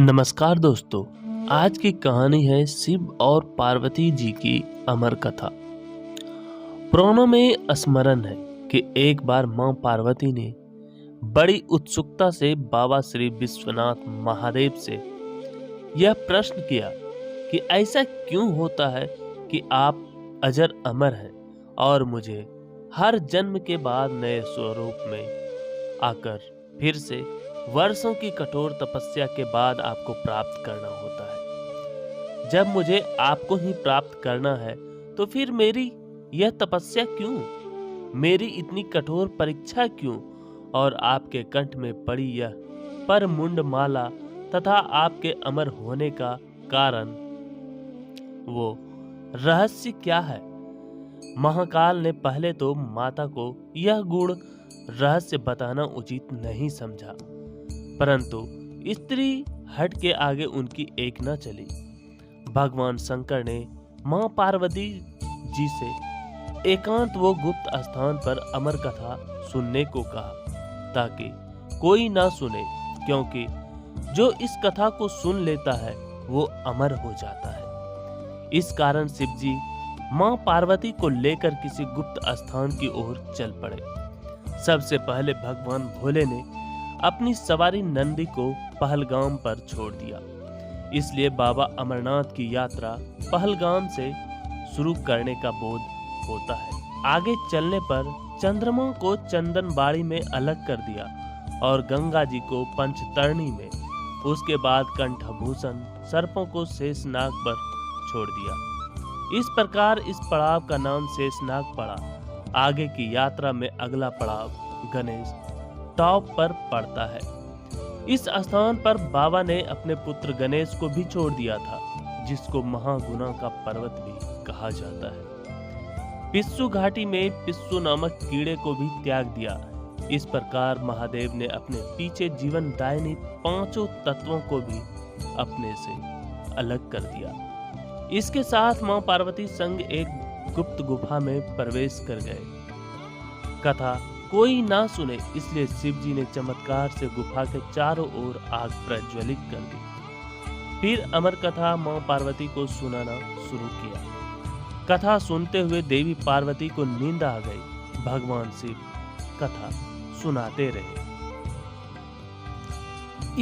नमस्कार दोस्तों। आज की कहानी है शिव और पार्वती जी की अमर कथा। पुराणों में स्मरण है कि एक बार मां पार्वती ने बड़ी उत्सुकता से बाबा श्री विश्वनाथ महादेव से यह प्रश्न किया कि ऐसा क्यों होता है कि आप अजर अमर हैं और मुझे हर जन्म के बाद नए स्वरूप में आकर फिर से वर्षों की कठोर तपस्या के बाद आपको प्राप्त करना होता है। जब मुझे आपको ही प्राप्त करना है तो फिर मेरी यह तपस्या क्यों, मेरी इतनी कठोर परीक्षा क्यों, और आपके कंठ में पड़ी यह परमुंड माला तथा आपके अमर होने का कारण, वो रहस्य क्या है? महाकाल ने पहले तो माता को यह गूढ़ रहस्य बताना उचित नहीं समझा, परंतु स्त्री हट के आगे उनकी एक न चली। भगवान शंकर ने मां पार्वती जी से एकांत वो गुप्त स्थान पर अमर कथा सुनने को कहा ताकि कोई ना सुने, क्योंकि जो इस कथा को सुन लेता है वो अमर हो जाता है। इस कारण शिव जी मां पार्वती को लेकर किसी गुप्त स्थान की ओर चल पड़े। सबसे पहले भगवान भोले ने अपनी सवारी नंदी को पहलगाम पर छोड़ दिया। इसलिए बाबा अमरनाथ की यात्रा पहलगाम से शुरू करने का बोध होता है। आगे चलने पर चंद्रमा को चंदनबाड़ी में अलग कर दिया और गंगा जी को पंचतरणी में, उसके बाद कंठभूषण सर्पों को शेषनाग पर छोड़ दिया। इस प्रकार इस पड़ाव का नाम शेषनाग पड़ा। आगे की यात्रा में अगला पड़ाव गणेश टॉप पर पड़ता है। इस स्थान पर बाबा ने अपने पुत्र गणेश को भी छोड़ दिया था, जिसको महागुना का पर्वत भी कहा जाता है। पिस्सू घाटी में पिस्सू नामक कीड़े को भी त्याग दिया। इस प्रकार महादेव ने अपने पीछे जीवन दायिनी पांचों तत्वों को भी अपने से अलग कर दिया। इसके साथ मां पार्वती संग एक गुप्त गुफा में प्रवेश कर गए। कथा कोई ना सुने, इसलिए शिव जी ने चमत्कार से गुफा के चारों ओर आग प्रज्वलित कर दी। फिर अमर कथा मां पार्वती को सुनाना शुरू किया। कथा सुनते हुए देवी पार्वती को नींद आ गई। भगवान शिव कथा सुनाते रहे।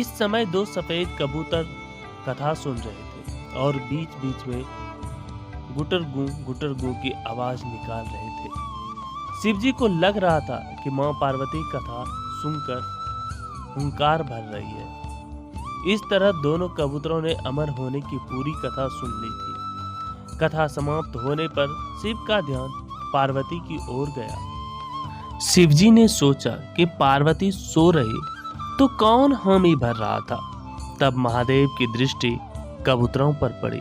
इस समय दो सफेद कबूतर कथा सुन रहे थे और बीच बीच में गुटर गू की आवाज निकाल रहे थे। शिवजी को लग रहा था कि मां पार्वती कथा सुनकर हुंकार भर रही है। इस तरह दोनों कबूतरों ने अमर होने की पूरी कथा सुन ली थी। कथा समाप्त होने पर शिव का ध्यान पार्वती की ओर गया। शिवजी ने सोचा कि पार्वती सो रही तो कौन हामी भर रहा था। तब महादेव की दृष्टि कबूतरों पर पड़ी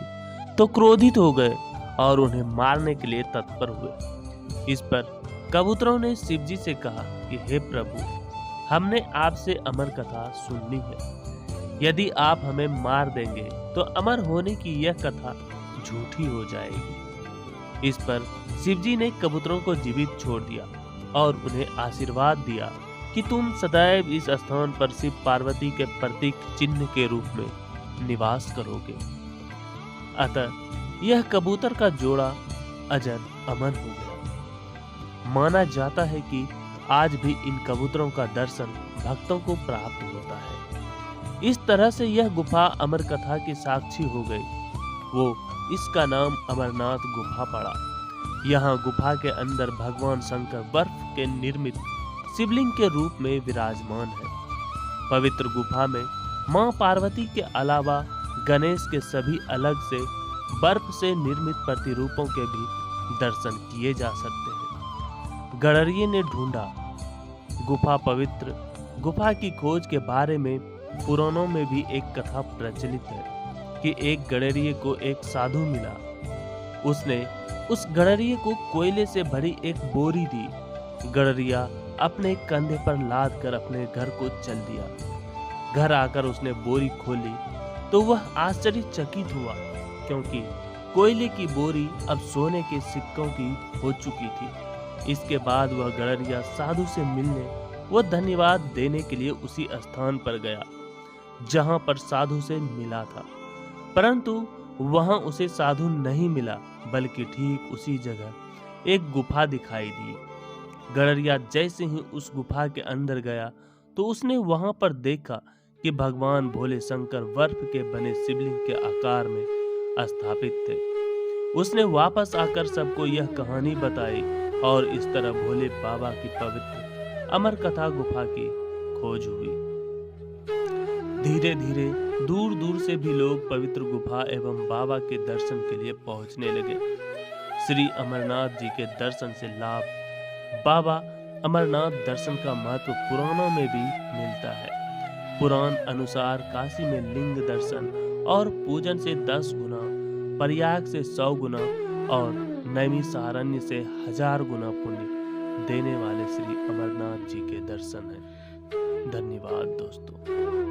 तो क्रोधित हो गए और उन्हें मारने के लिए तत्पर हुए। इस पर कबूतरों ने शिवजी से कहा कि हे प्रभु, हमने आपसे अमर कथा सुननी है। यदि आप हमें मार देंगे तो अमर होने की यह कथा झूठी हो जाएगी। इस पर शिवजी ने कबूतरों को जीवित छोड़ दिया और उन्हें आशीर्वाद दिया कि तुम सदैव इस स्थान पर शिव पार्वती के प्रतीक चिन्ह के रूप में निवास करोगे। अतः यह कबूतर का जोड़ा अजर अमर हो गया। माना जाता है कि आज भी इन कबूतरों का दर्शन भक्तों को प्राप्त होता है। इस तरह से यह गुफा अमर कथा की साक्षी हो गई। इसका नाम अमरनाथ गुफा पड़ा। यहाँ गुफा के अंदर भगवान शंकर बर्फ के निर्मित शिवलिंग के रूप में विराजमान है। पवित्र गुफा में मां पार्वती के अलावा गणेश के सभी अलग से बर्फ से निर्मित प्रतिरूपों के भी दर्शन किए जा सकते हैं। गडरिये ने ढूंढा। गुफा पवित्र गुफा की खोज के बारे में पुराणों में भी एक कथा प्रचलित है कि एक गडरिये को एक साधु मिला। उसने उस गडरिये को कोयले से भरी एक बोरी दी। गडरिया अपने कंधे पर लाद कर अपने घर को चल दिया। घर आकर उसने बोरी खोली तो वह आश्चर्यचकित हुआ, क्योंकि कोयले की बोरी अब सोने के सिक्कों की हो चुकी थी। इसके बाद वह गडरिया साधु से मिलने व धन्यवाद देने के लिए उसी स्थान पर गया। जहां पर साधु से मिला था, परंतु वहां उसे साधु नहीं मिला, बल्कि ठीक उसी जगह एक गुफा दिखाई दी। गडरिया जैसे ही उस गुफा के अंदर गया तो उसने वहां पर देखा कि भगवान भोले शंकर बर्फ के बने शिवलिंग के आकार में स्थापित थे। उसने वापस आकर सबको यह कहानी बताई और इस तरह भोले बाबा की पवित्र अमर कथा गुफा की खोज हुई। धीरे धीरे दूर दूर से भी लोग पवित्र गुफा एवं बाबा के दर्शन के लिए पहुंचने लगे। श्री अमरनाथ जी के दर्शन से लाभ। बाबा अमरनाथ दर्शन का महत्व पुराणों में भी मिलता है। पुराण अनुसार काशी में लिंग दर्शन और पूजन से 10 गुना, प्रयाग से 100 गुना और नैमिषारण्य से 1000 गुना पुण्य देने वाले श्री अमरनाथ जी के दर्शन हैं। धन्यवाद दोस्तों।